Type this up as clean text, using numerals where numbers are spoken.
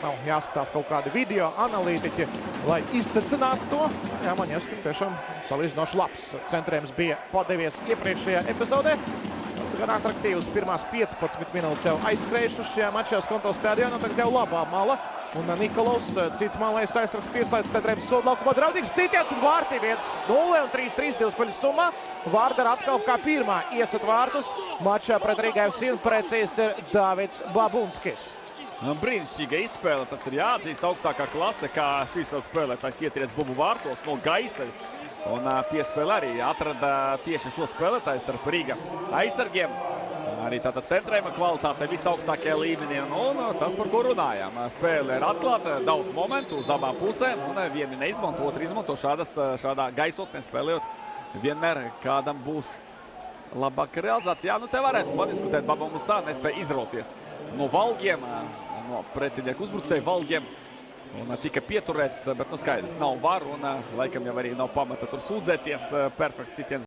nav jāskatās kaut kādi video analītiķi, lai izsacinātu to. Jā, man jāsaka, tiešām salīdzinoši labs centrējums bija padevies iepriekšējā epizodē. Gan atraktīvs, pirmās 15 minūtes jau aizskrējušas šajā mačā Skonto stadionā, tagad jau labā mala. Un Nikolovs, cits malais aizsargs pieslēdz Tedrēmas sodu laukumā, draudīgs sitiens un vārti 1-0 un 3-3 2 spēļu summā. Vārdara atkal kā pirmā iesat vārtus mačā pret Riga FC un precīzi ir Davids Babunskis. Brīnišķīga izspēle, tas ir jāatzīst, augstākā klase, kā šīs vēl spēlētājs ietriec bubu vārtos no gaisa. Un piespēle arī atrada tieši šo spēlētāju starp Riga aizsargiem. Arī tātad centrējuma kvalitāte visaugstākajā līmenī. Un tas, par ko runājām. Spēle ir atklāta, daudz momentu uz abām pusēm. Un vieni neizmanto, otri izmanto šādā gaisotnē spēlējot. Vienmēr kādam būs labāka realizācija. Jā, nu te varētu padiskutēt, Babamusā nespēja izrauties no valgiem, no pretinieku uzbrucēju valgiem. Un tika pieturēts, bet nu skaidrs, nav varu un laikam jau arī nav pamata tur sūdzēties. Perfekts sitiens.